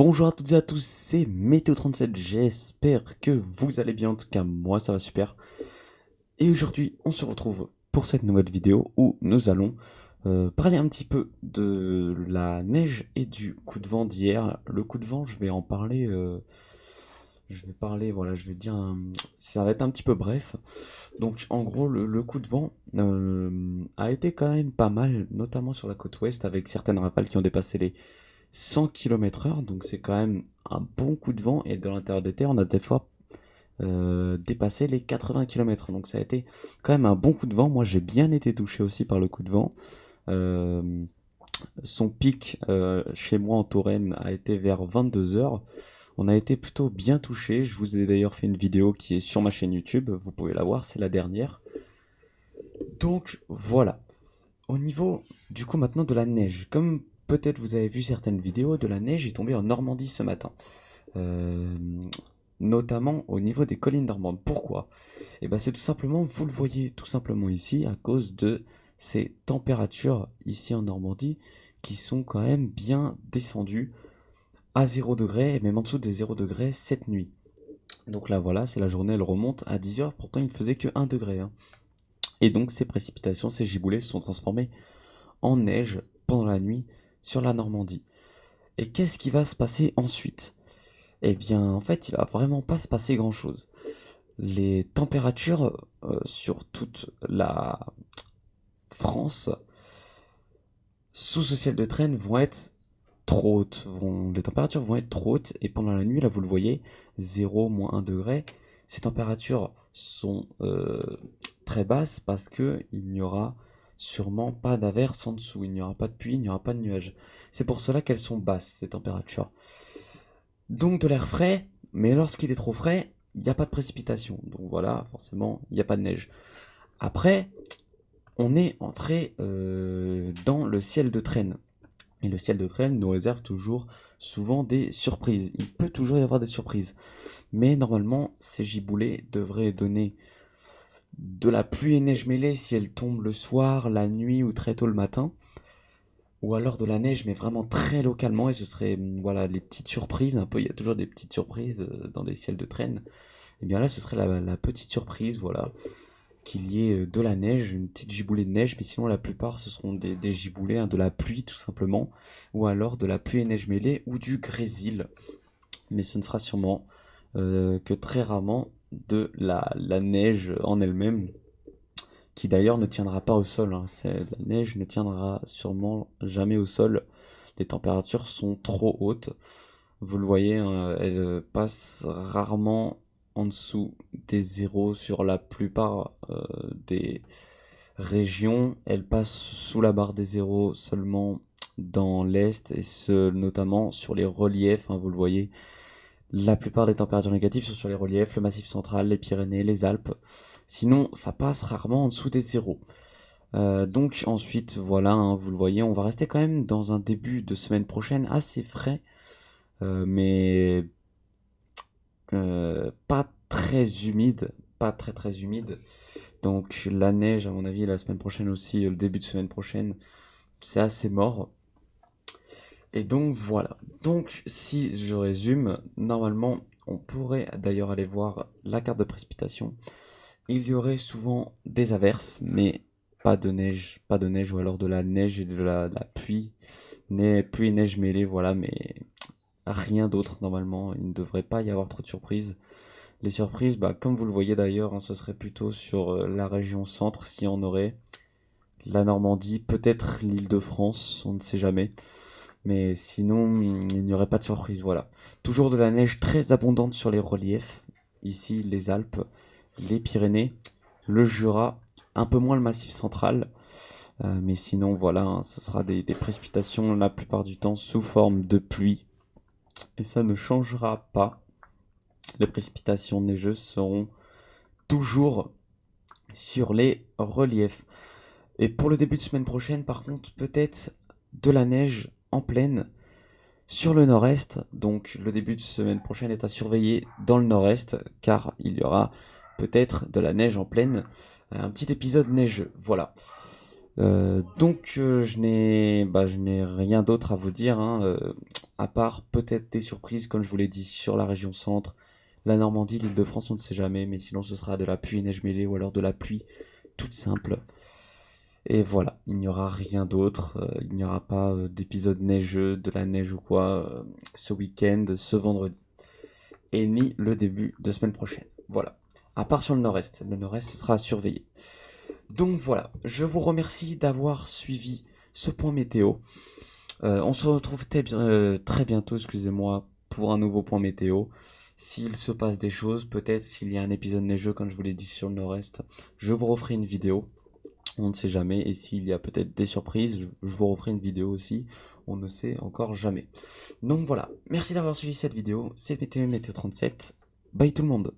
Bonjour à toutes et à tous, c'est Météo37, j'espère que vous allez bien, en tout cas moi ça va super. Et aujourd'hui on se retrouve pour cette nouvelle vidéo où nous allons parler un petit peu de la neige et du coup de vent d'hier. Le coup de vent je vais en parler, voilà, je vais dire, ça va être un petit peu bref. Donc en gros le coup de vent a été quand même pas mal, notamment sur la côte ouest avec certaines rafales qui ont dépassé les 100 km/h, donc c'est quand même un bon coup de vent. Et dans l'intérieur des terres, on a des fois dépassé les 80 km. Donc ça a été quand même un bon coup de vent. Moi, j'ai bien été touché aussi par le coup de vent. Euh, Son pic chez moi en Touraine a été vers 22 heures. On a été plutôt bien touché. Je vous ai d'ailleurs fait une vidéo qui est sur ma chaîne YouTube. Vous pouvez la voir, c'est la dernière. Donc voilà. Au niveau du coup maintenant de la neige, comme peut-être vous avez vu certaines vidéos, de la neige est tombée en Normandie ce matin. Euh, Notamment au niveau des collines normandes. Pourquoi? Et ben c'est tout simplement, vous le voyez tout simplement ici, à cause de ces températures ici en Normandie qui sont quand même bien descendues à 0 degré et même en dessous des 0 degrés cette nuit. Donc là voilà, c'est la journée, elle remonte à 10 heures, pourtant il ne faisait que 1 degré, hein. Et donc ces précipitations, ces giboulées se sont transformées en neige pendant la nuit sur la Normandie. Et qu'est-ce qui va se passer ensuite? Eh bien, en fait, il va vraiment pas se passer grand-chose. Les températures sur toute la France sous ce ciel de traîne vont être trop hautes. Les températures vont être trop hautes et pendant la nuit, là vous le voyez, 0, moins 1 degré, ces températures sont très basses parce que il n'y aura sûrement pas d'averse en dessous, il n'y aura pas de pluie, il n'y aura pas de nuages. C'est pour cela qu'elles sont basses, ces températures. Donc de l'air frais, mais lorsqu'il est trop frais, il n'y a pas de précipitation. Donc voilà, forcément, il n'y a pas de neige. Après, on est entré dans le ciel de traîne. Et le ciel de traîne nous réserve toujours souvent des surprises. Il peut toujours y avoir des surprises. Mais normalement, ces giboulées devraient donner de la pluie et neige mêlée si elles tombent le soir, la nuit ou très tôt le matin. Ou alors de la neige, mais vraiment très localement. Et ce serait, voilà, les petites surprises. Un peu, il y a toujours des petites surprises dans des ciels de traîne. Et bien là, ce serait la petite surprise, voilà, qu'il y ait de la neige, une petite giboulée de neige, mais sinon la plupart ce seront des giboulées, hein, de la pluie tout simplement, ou alors de la pluie et neige mêlée, ou du grésil. Mais ce ne sera sûrement que très rarement de la neige en elle-même, qui d'ailleurs ne tiendra pas au sol, hein. La neige ne tiendra sûrement jamais au sol. Les températures sont trop hautes. Vous le voyez, hein, elles passent rarement en dessous des zéros sur la plupart des régions. Elles passent sous la barre des zéros seulement dans l'est et ce notamment sur les reliefs, hein, vous le voyez. La plupart des températures négatives sont sur les reliefs, le Massif central, les Pyrénées, les Alpes. Sinon, ça passe rarement en dessous des zéros. Donc ensuite, voilà, hein, vous le voyez, on va rester quand même dans un début de semaine prochaine assez frais, mais pas très humide, pas très très humide. Donc la neige, à mon avis, la semaine prochaine aussi, le début de semaine prochaine, c'est assez mort. Et donc voilà. Donc si je résume, normalement, on pourrait d'ailleurs aller voir la carte de précipitation. Il y aurait souvent des averses, mais pas de neige ou alors de la neige et de la pluie, pluie et neige mêlée, voilà, mais rien d'autre normalement. Il ne devrait pas y avoir trop de surprises. Les surprises, bah, comme vous le voyez d'ailleurs, hein, ce serait plutôt sur la région centre si on aurait la Normandie, peut-être l'Île-de-France, on ne sait jamais. Mais sinon, il n'y aurait pas de surprise, voilà. Toujours de la neige très abondante sur les reliefs. Ici, les Alpes, les Pyrénées, le Jura, un peu moins le Massif central. Mais sinon, voilà, hein, ce sera des précipitations la plupart du temps sous forme de pluie. Et ça ne changera pas. Les précipitations neigeuses seront toujours sur les reliefs. Et pour le début de semaine prochaine, par contre, peut-être de la neige en pleine sur le nord-est. Donc le début de semaine prochaine est à surveiller dans le nord-est, car il y aura peut-être de la neige en pleine. Un petit épisode neigeux, voilà. Je n'ai rien d'autre à vous dire, hein. à part peut-être des surprises, comme je vous l'ai dit, sur la région centre, la Normandie, l'Île-de-France, on ne sait jamais, mais sinon ce sera de la pluie et neige mêlée ou alors de la pluie toute simple. Et voilà, il n'y aura rien d'autre, il n'y aura pas d'épisode neigeux, de la neige ou quoi, ce week-end, ce vendredi. Et ni le début de semaine prochaine. Voilà. À part sur le nord-est. Le nord-est sera à surveiller. Donc voilà, je vous remercie d'avoir suivi ce point météo. On se retrouve très bientôt, excusez-moi, pour un nouveau point météo. S'il se passe des choses, peut-être s'il y a un épisode neigeux, comme je vous l'ai dit sur le nord-est, je vous referai une vidéo. On ne sait jamais. Et s'il y a peut-être des surprises, je vous referai une vidéo aussi. On ne sait encore jamais. Donc voilà, merci d'avoir suivi cette vidéo. C'est Météo 37. Bye tout le monde.